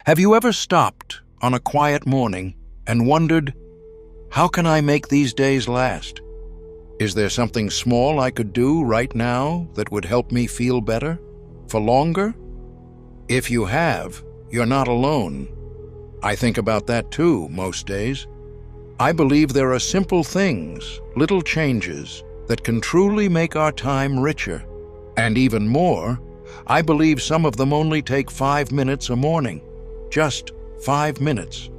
Have you ever stopped on a quiet morning and wondered, how can I make these days last? Is there something small I could do right now that would help me feel better? For longer? If you have, you're not alone. I think about that too most days. I believe there are simple things, little changes, that can truly make our time richer. And even more, I believe some of them only take 5 minutes a morning. Just 5 minutes.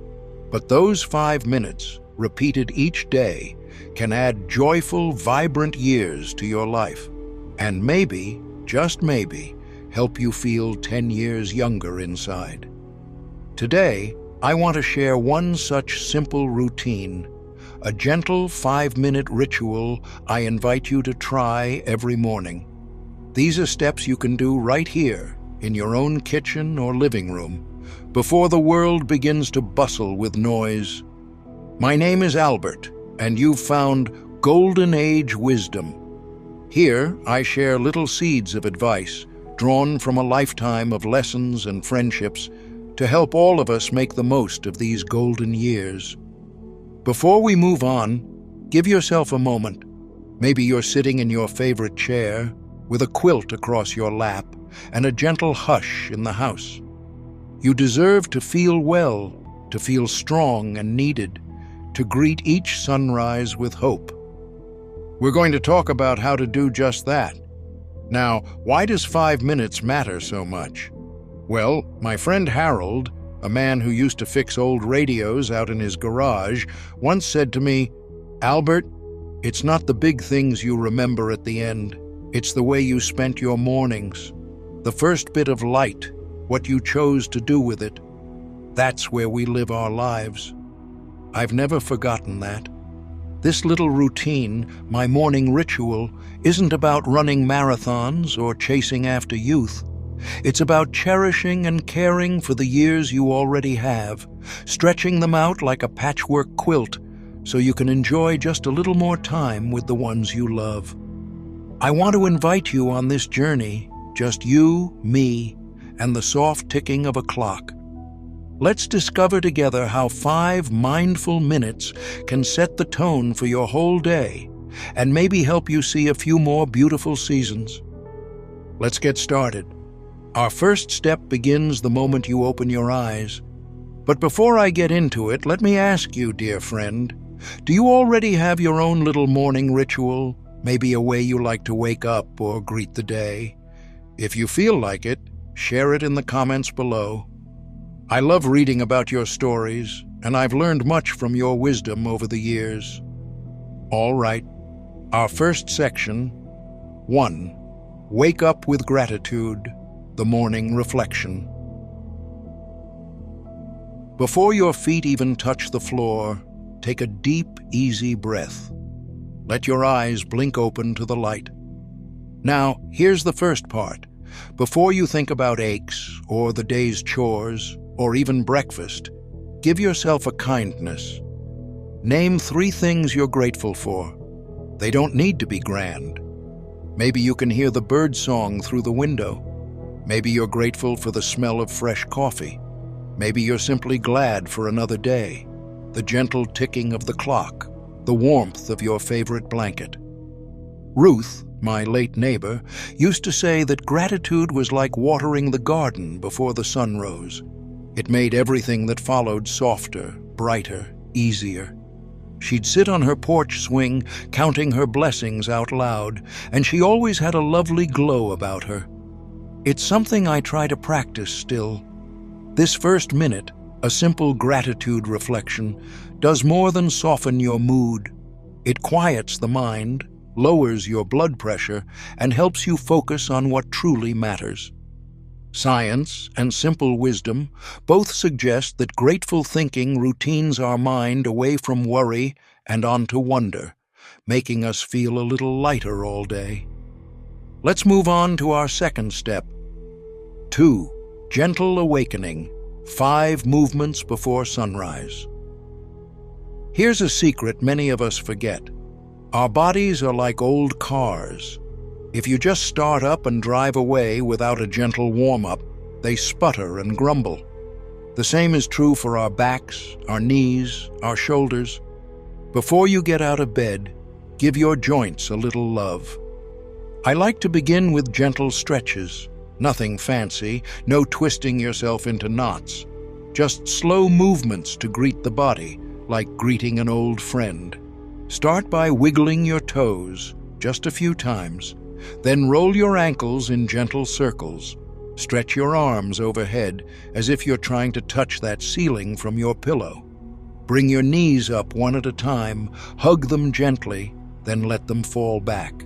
But those 5 minutes, repeated each day, can add joyful, vibrant years to your life. And maybe, just maybe, help you feel 10 years younger inside. Today, I want to share one such simple routine, a gentle 5-minute ritual I invite you to try every morning. These are steps you can do right here, in your own kitchen or living room, before the world begins to bustle with noise. My name is Albert, and you've found Golden Age Wisdom. Here, I share little seeds of advice, drawn from a lifetime of lessons and friendships, to help all of us make the most of these golden years. Before we move on, give yourself a moment. Maybe you're sitting in your favorite chair, with a quilt across your lap, and a gentle hush in the house. You deserve to feel well, to feel strong and needed, to greet each sunrise with hope. We're going to talk about how to do just that. Now, why does 5 minutes matter so much? Well, my friend Harold, a man who used to fix old radios out in his garage, once said to me, "Albert, it's not the big things you remember at the end. It's the way you spent your mornings. The first bit of light, what you chose to do with it. That's where we live our lives." I've never forgotten that. This little routine, my morning ritual, isn't about running marathons or chasing after youth. It's about cherishing and caring for the years you already have, stretching them out like a patchwork quilt so you can enjoy just a little more time with the ones you love. I want to invite you on this journey, just you, me, and the soft ticking of a clock. Let's discover together how 5 mindful minutes can set the tone for your whole day and maybe help you see a few more beautiful seasons. Let's get started. Our first step begins the moment you open your eyes. But before I get into it, let me ask you, dear friend, do you already have your own little morning ritual? Maybe a way you like to wake up or greet the day? If you feel like it, share it in the comments below. I love reading about your stories, and I've learned much from your wisdom over the years. All right, our first section, 1. Wake up with gratitude, the morning reflection. Before your feet even touch the floor, take a deep, easy breath. Let your eyes blink open to the light. Now, here's the first part. Before you think about aches, or the day's chores, or even breakfast, give yourself a kindness. Name 3 things you're grateful for. They don't need to be grand. Maybe you can hear the bird song through the window. Maybe you're grateful for the smell of fresh coffee. Maybe you're simply glad for another day, the gentle ticking of the clock, the warmth of your favorite blanket. Ruth, my late neighbor, used to say that gratitude was like watering the garden before the sun rose. It made everything that followed softer, brighter, easier. She'd sit on her porch swing, counting her blessings out loud, and she always had a lovely glow about her. It's something I try to practice still. This first minute, a simple gratitude reflection, does more than soften your mood. It quiets the mind, lowers your blood pressure, and helps you focus on what truly matters. Science and simple wisdom both suggest that grateful thinking routines our mind away from worry and onto wonder, making us feel a little lighter all day. Let's move on to our second step. 2. Gentle awakening, 5 movements before sunrise. Here's a secret many of us forget. Our bodies are like old cars. If you just start up and drive away without a gentle warm-up, they sputter and grumble. The same is true for our backs, our knees, our shoulders. Before you get out of bed, give your joints a little love. I like to begin with gentle stretches. Nothing fancy, no twisting yourself into knots. Just slow movements to greet the body, like greeting an old friend. Start by wiggling your toes, just a few times. Then roll your ankles in gentle circles. Stretch your arms overhead as if you're trying to touch that ceiling from your pillow. Bring your knees up one at a time, hug them gently, then let them fall back.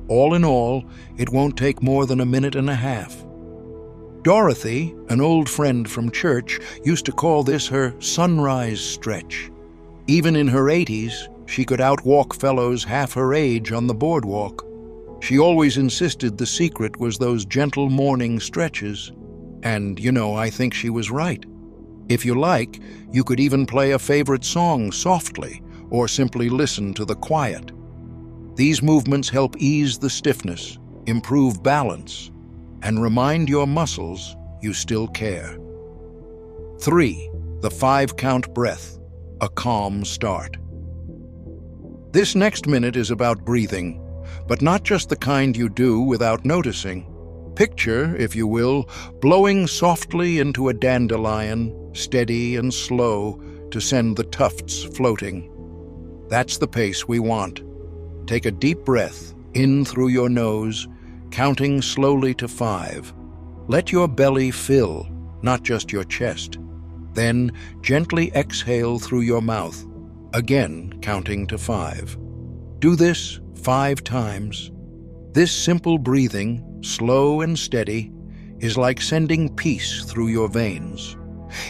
All in all, it won't take more than a minute and a half. Dorothy, an old friend from church, used to call this her sunrise stretch. Even in her 80s, she could outwalk fellows half her age on the boardwalk. She always insisted the secret was those gentle morning stretches. And, I think she was right. If you like, you could even play a favorite song softly, or simply listen to the quiet. These movements help ease the stiffness, improve balance, and remind your muscles you still care. 3. The 5-count breath, a calm start. This next minute is about breathing, but not just the kind you do without noticing. Picture, if you will, blowing softly into a dandelion, steady and slow to send the tufts floating. That's the pace we want. Take a deep breath in through your nose, counting slowly to 5. Let your belly fill, not just your chest. Then gently exhale through your mouth, again counting to 5. Do this 5 times. This simple breathing, slow and steady, is like sending peace through your veins.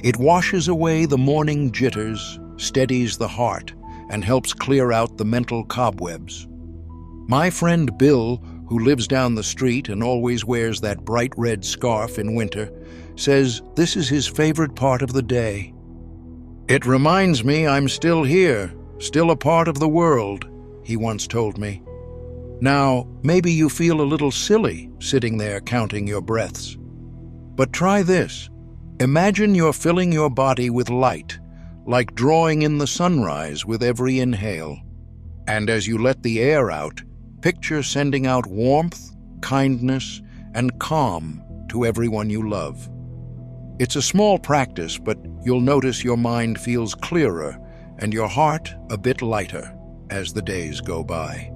It washes away the morning jitters, steadies the heart, and helps clear out the mental cobwebs. My friend Bill, who lives down the street and always wears that bright red scarf in winter, says this is his favorite part of the day. "It reminds me I'm still here, still a part of the world," he once told me. Now, maybe you feel a little silly sitting there counting your breaths. But try this. Imagine you're filling your body with light, like drawing in the sunrise with every inhale. And as you let the air out, picture sending out warmth, kindness, and calm to everyone you love. It's a small practice, but you'll notice your mind feels clearer and your heart a bit lighter as the days go by.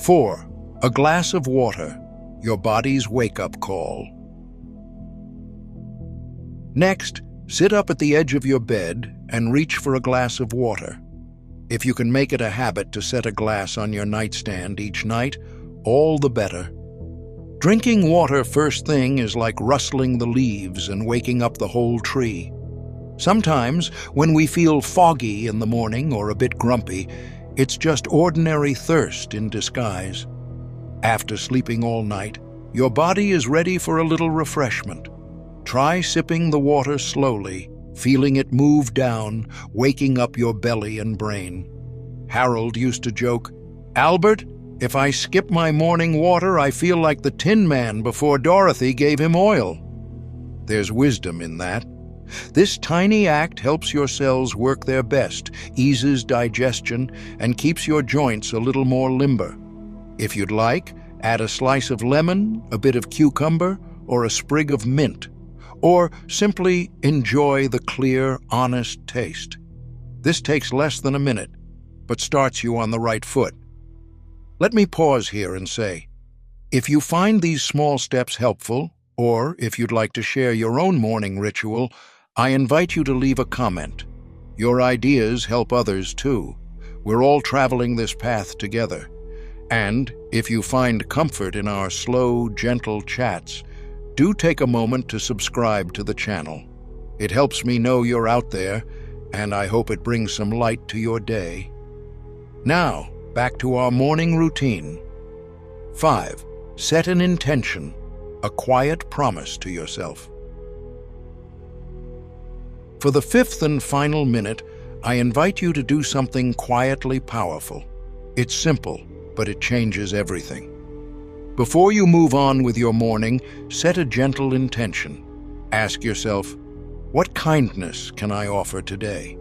4. A glass of water, your body's wake-up call. Next, sit up at the edge of your bed and reach for a glass of water. If you can make it a habit to set a glass on your nightstand each night, all the better. Drinking water first thing is like rustling the leaves and waking up the whole tree. Sometimes, when we feel foggy in the morning or a bit grumpy, it's just ordinary thirst in disguise. After sleeping all night, your body is ready for a little refreshment. Try sipping the water slowly, feeling it move down, waking up your belly and brain. Harold used to joke, "Albert, if I skip my morning water, I feel like the Tin Man before Dorothy gave him oil." There's wisdom in that. This tiny act helps your cells work their best, eases digestion, and keeps your joints a little more limber. If you'd like, add a slice of lemon, a bit of cucumber, or a sprig of mint. Or simply enjoy the clear, honest taste. This takes less than a minute, but starts you on the right foot. Let me pause here and say, if you find these small steps helpful, or if you'd like to share your own morning ritual, I invite you to leave a comment. Your ideas help others too. We're all traveling this path together. And if you find comfort in our slow, gentle chats, do take a moment to subscribe to the channel. It helps me know you're out there, and I hope it brings some light to your day. Now, back to our morning routine. 5. Set an intention, a quiet promise to yourself. For the 5th and final minute, I invite you to do something quietly powerful. It's simple, but it changes everything. Before you move on with your morning, set a gentle intention. Ask yourself, What kindness can I offer today?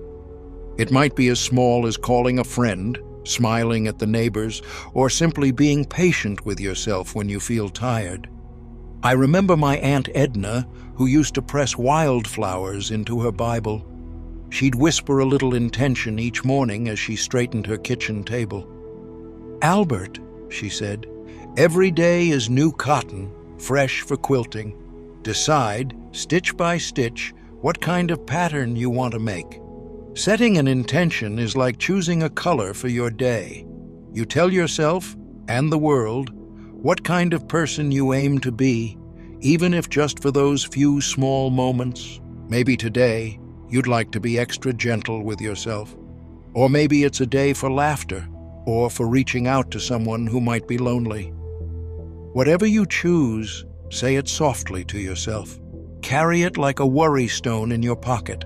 It might be as small as calling a friend, smiling at the neighbors, or simply being patient with yourself when you feel tired. I remember my Aunt Edna, who used to press wildflowers into her Bible. She'd whisper a little intention each morning as she straightened her kitchen table. "Albert," she said, "every day is new cotton, fresh for quilting. Decide, stitch by stitch, what kind of pattern you want to make." Setting an intention is like choosing a color for your day. You tell yourself, and the world, what kind of person you aim to be, even if just for those few small moments. Maybe today, you'd like to be extra gentle with yourself. Or maybe it's a day for laughter, or for reaching out to someone who might be lonely. Whatever you choose, say it softly to yourself. Carry it like a worry stone in your pocket.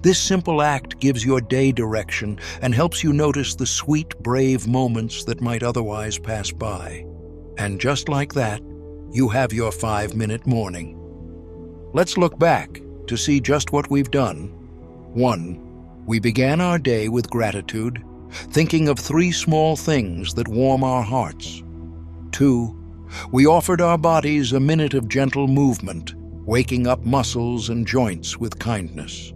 This simple act gives your day direction and helps you notice the sweet, brave moments that might otherwise pass by. And just like that, you have your 5-minute morning. Let's look back to see just what we've done. 1. We began our day with gratitude, thinking of 3 small things that warm our hearts. 2. We offered our bodies a minute of gentle movement, waking up muscles and joints with kindness.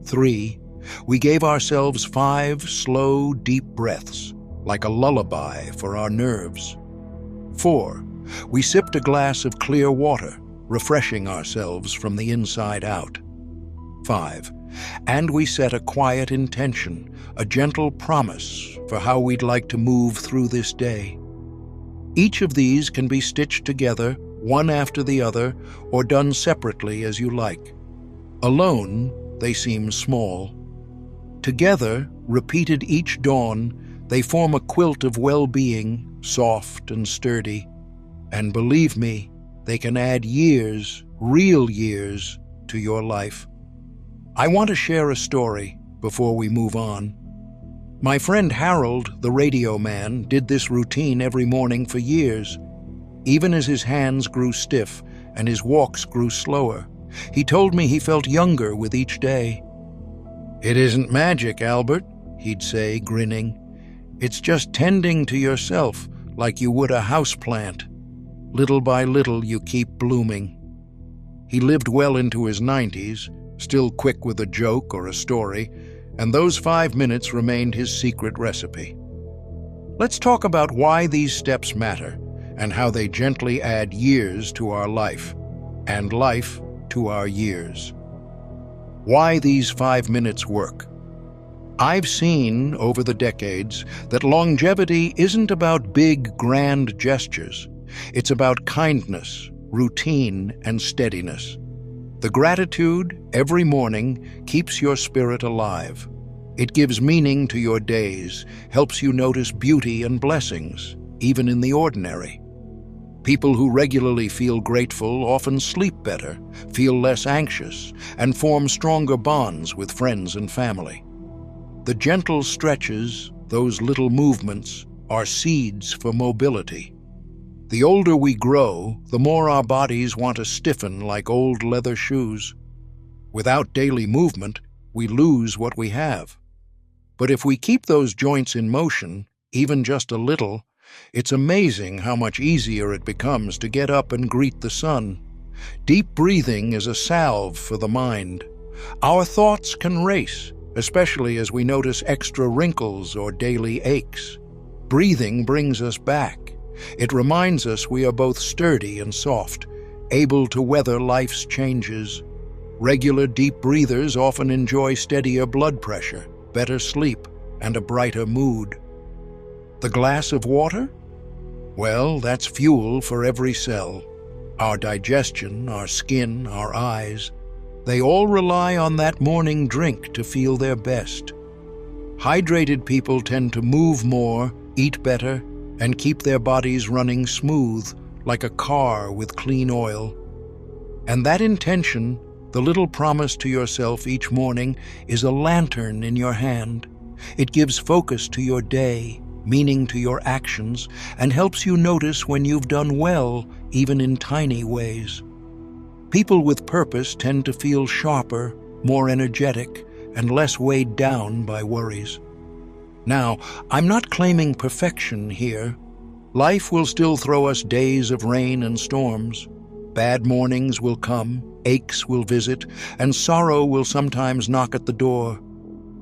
3. We gave ourselves 5 slow, deep breaths, like a lullaby for our nerves. 4. We sipped a glass of clear water, refreshing ourselves from the inside out. 5. And we set a quiet intention, a gentle promise for how we'd like to move through this day. Each of these can be stitched together, one after the other, or done separately as you like. Alone, they seem small. Together, repeated each dawn, they form a quilt of well-being, soft and sturdy. And believe me, they can add years, real years, to your life. I want to share a story before we move on. My friend Harold, the radio man, did this routine every morning for years. Even as his hands grew stiff and his walks grew slower, he told me he felt younger with each day. "It isn't magic, Albert," he'd say, grinning. "It's just tending to yourself like you would a houseplant. Little by little, you keep blooming." He lived well into his 90s, still quick with a joke or a story, and those 5 minutes remained his secret recipe. Let's talk about why these steps matter and how they gently add years to our life, and life to our years. Why these 5 minutes work. I've seen over the decades that longevity isn't about big, grand gestures. It's about kindness, routine, and steadiness. The gratitude every morning keeps your spirit alive. It gives meaning to your days, helps you notice beauty and blessings, even in the ordinary. People who regularly feel grateful often sleep better, feel less anxious, and form stronger bonds with friends and family. The gentle stretches, those little movements, are seeds for mobility. The older we grow, the more our bodies want to stiffen like old leather shoes. Without daily movement, we lose what we have. But if we keep those joints in motion, even just a little, it's amazing how much easier it becomes to get up and greet the sun. Deep breathing is a salve for the mind. Our thoughts can race, especially as we notice extra wrinkles or daily aches. Breathing brings us back. It reminds us we are both sturdy and soft, able to weather life's changes. Regular deep breathers often enjoy steadier blood pressure, better sleep, and a brighter mood. The glass of water? Well, that's fuel for every cell. Our digestion, our skin, our eyes, they all rely on that morning drink to feel their best. Hydrated people tend to move more, eat better, and keep their bodies running smooth, like a car with clean oil. And that intention, the little promise to yourself each morning, is a lantern in your hand. It gives focus to your day, meaning to your actions, and helps you notice when you've done well, even in tiny ways. People with purpose tend to feel sharper, more energetic, and less weighed down by worries. Now, I'm not claiming perfection here. Life will still throw us days of rain and storms. Bad mornings will come, aches will visit, and sorrow will sometimes knock at the door.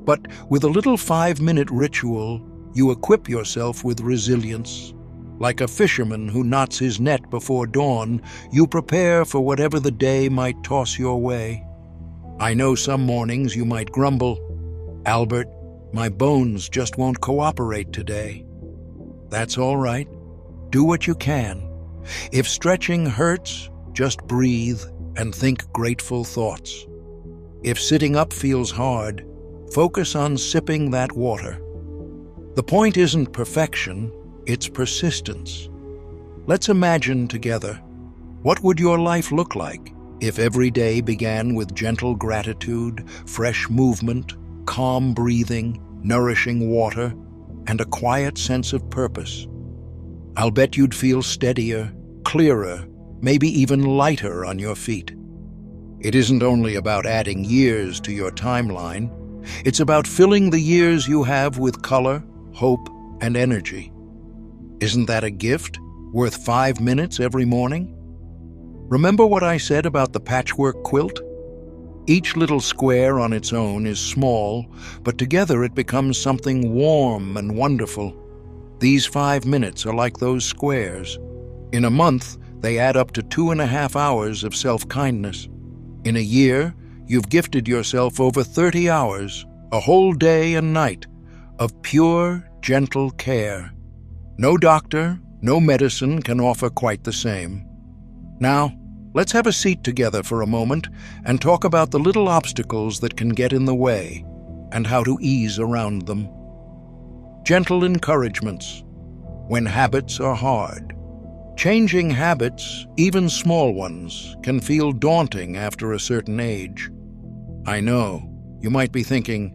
But with a little 5-minute ritual, you equip yourself with resilience. Like a fisherman who knots his net before dawn, you prepare for whatever the day might toss your way. I know some mornings you might grumble, "Albert, my bones just won't cooperate today." That's all right. Do what you can. If stretching hurts, just breathe and think grateful thoughts. If sitting up feels hard, focus on sipping that water. The point isn't perfection, it's persistence. Let's imagine together, what would your life look like if every day began with gentle gratitude, fresh movement, calm breathing, nourishing water, and a quiet sense of purpose? I'll bet you'd feel steadier, clearer, maybe even lighter on your feet. It isn't only about adding years to your timeline, it's about filling the years you have with color, hope, and energy. Isn't that a gift, worth 5 minutes every morning? Remember what I said about the patchwork quilt? Each little square on its own is small, but together it becomes something warm and wonderful. These 5 minutes are like those squares. In a month, they add up to 2.5 hours of self-kindness. In a year, you've gifted yourself over 30 hours, a whole day and night, of pure, gentle care. No doctor, no medicine can offer quite the same. Now, let's have a seat together for a moment and talk about the little obstacles that can get in the way and how to ease around them. Gentle encouragements when habits are hard. Changing habits, even small ones, can feel daunting after a certain age. I know, you might be thinking,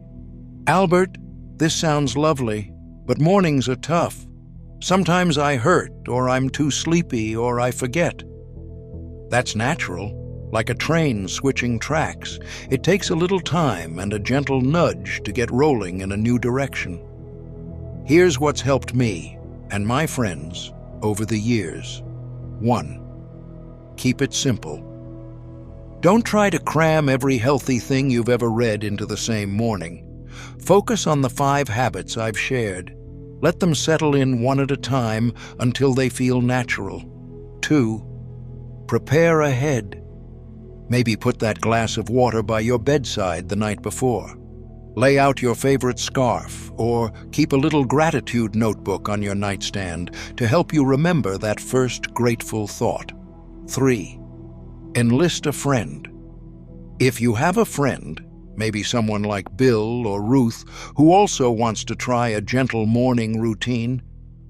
"Albert, this sounds lovely, but mornings are tough. Sometimes I hurt, or I'm too sleepy, or I forget." That's natural. Like a train switching tracks, it takes a little time and a gentle nudge to get rolling in a new direction. Here's what's helped me and my friends over the years. 1. Keep it simple. Don't try to cram every healthy thing you've ever read into the same morning. Focus on the 5 habits I've shared. Let them settle in one at a time until they feel natural. 2. Prepare ahead. Maybe put that glass of water by your bedside the night before. Lay out your favorite scarf, or keep a little gratitude notebook on your nightstand to help you remember that first grateful thought. 3. Enlist a friend. If you have a friend, maybe someone like Bill or Ruth, who also wants to try a gentle morning routine,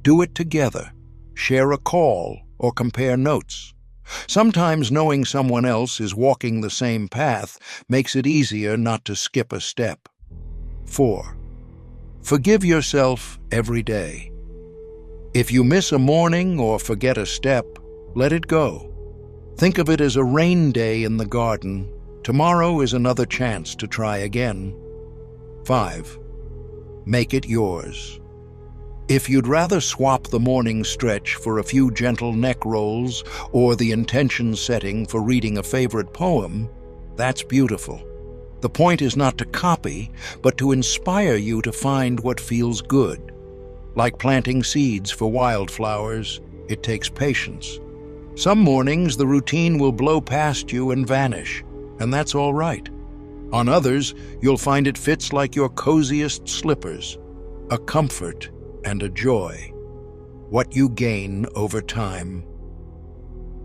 do it together. Share a call or compare notes. Sometimes knowing someone else is walking the same path makes it easier not to skip a step. 4. Forgive yourself every day. If you miss a morning or forget a step, let it go. Think of it as a rain day in the garden. Tomorrow is another chance to try again. 5. Make it yours. If you'd rather swap the morning stretch for a few gentle neck rolls or the intention setting for reading a favorite poem, that's beautiful. The point is not to copy, but to inspire you to find what feels good. Like planting seeds for wildflowers, it takes patience. Some mornings the routine will blow past you and vanish, and that's all right. On others, you'll find it fits like your coziest slippers, a comfort and a joy. What you gain over time.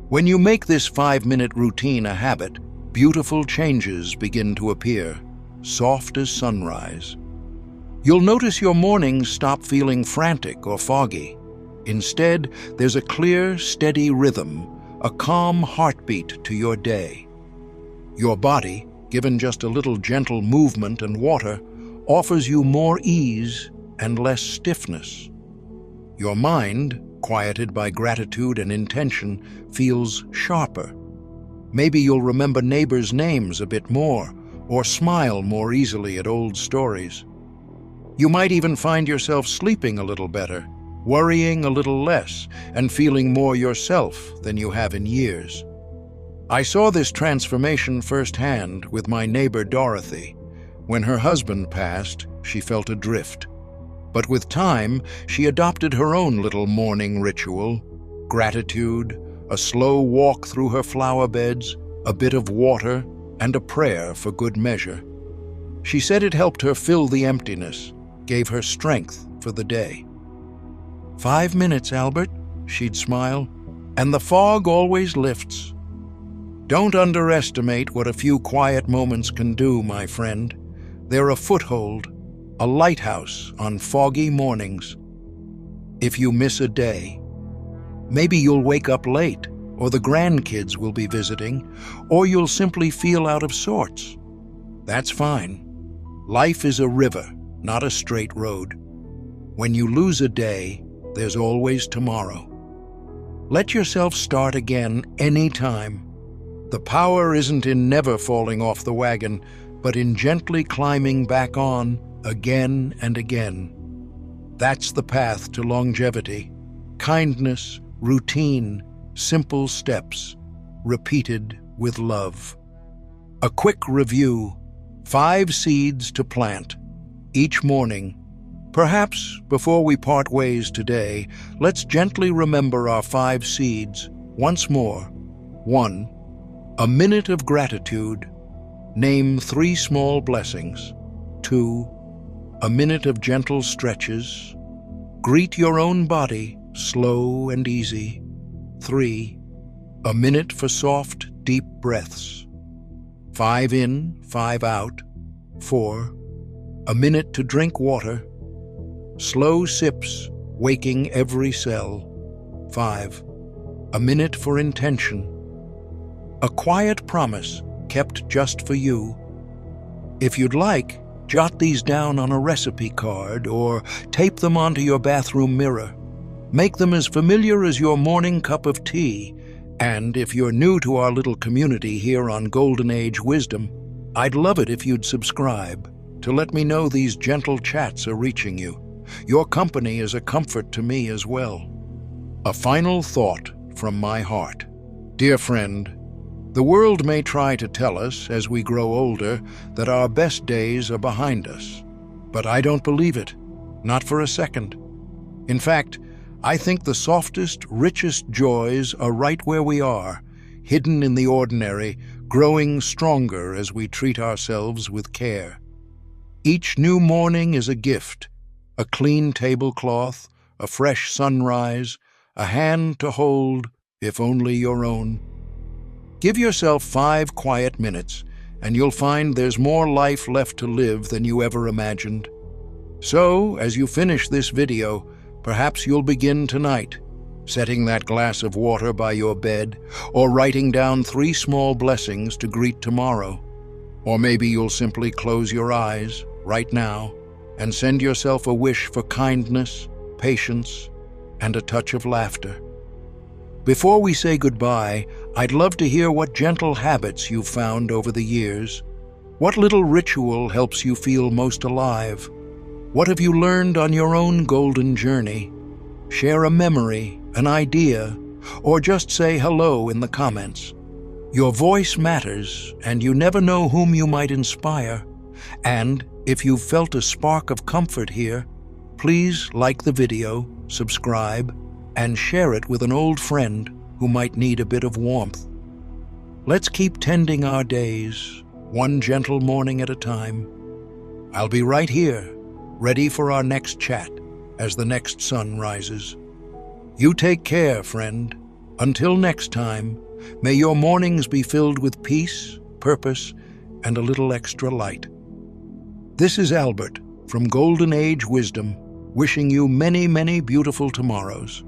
When you make this 5-minute routine a habit, beautiful changes begin to appear, soft as sunrise. You'll notice your mornings stop feeling frantic or foggy. Instead, there's a clear, steady rhythm, a calm heartbeat to your day. Your body, given just a little gentle movement and water, offers you more ease and less stiffness. Your mind, quieted by gratitude and intention, feels sharper. Maybe you'll remember neighbors' names a bit more, or smile more easily at old stories. You might even find yourself sleeping a little better, worrying a little less, and feeling more yourself than you have in years. I saw this transformation firsthand with my neighbor Dorothy. When her husband passed, she felt adrift. But with time, she adopted her own little morning ritual: gratitude, a slow walk through her flower beds, a bit of water, and a prayer for good measure. She said it helped her fill the emptiness, gave her strength for the day. 5 minutes, Albert, she'd smile, and the fog always lifts. Don't underestimate what a few quiet moments can do, my friend. They're a foothold, a lighthouse on foggy mornings. If you miss a day, maybe you'll wake up late, or the grandkids will be visiting, or you'll simply feel out of sorts. That's fine. Life is a river, not a straight road. When you lose a day, there's always tomorrow. Let yourself start again anytime. The power isn't in never falling off the wagon, but in gently climbing back on again and again. That's the path to longevity. Kindness, routine, simple steps, repeated with love. A quick review: 5 seeds to plant each morning. Perhaps before we part ways today, let's gently remember our 5 seeds once more. 1. A minute of gratitude. Name 3 small blessings. 2. A minute of gentle stretches. Greet your own body, slow and easy. 3. A minute for soft, deep breaths. 5 in, 5 out. 4. A minute to drink water. Slow sips, waking every cell. 5. A minute for intention. A quiet promise kept just for you. If you'd like, jot these down on a recipe card or tape them onto your bathroom mirror. Make them as familiar as your morning cup of tea. And if you're new to our little community here on Golden Age Wisdom, I'd love it if you'd subscribe to let me know these gentle chats are reaching you. Your company is a comfort to me as well. A final thought from my heart. Dear friend, the world may try to tell us as we grow older that our best days are behind us, but I don't believe it, not for a second. In fact, I think the softest, richest joys are right where we are, hidden in the ordinary, growing stronger as we treat ourselves with care. Each new morning is a gift: a clean tablecloth, a fresh sunrise, a hand to hold, if only your own. Give yourself 5 quiet minutes, and you'll find there's more life left to live than you ever imagined. So, as you finish this video, perhaps you'll begin tonight, setting that glass of water by your bed, or writing down 3 small blessings to greet tomorrow. Or maybe you'll simply close your eyes right now and send yourself a wish for kindness, patience, and a touch of laughter. Before we say goodbye, I'd love to hear what gentle habits you've found over the years. What little ritual helps you feel most alive? What have you learned on your own golden journey? Share a memory, an idea, or just say hello in the comments. Your voice matters, and you never know whom you might inspire. And if you've felt a spark of comfort here, please like the video, subscribe, and share it with an old friend who might need a bit of warmth. Let's keep tending our days, one gentle morning at a time. I'll be right here, ready for our next chat as the next sun rises. You take care, friend. Until next time, may your mornings be filled with peace, purpose, and a little extra light. This is Albert from Golden Age Wisdom, wishing you many, many beautiful tomorrows.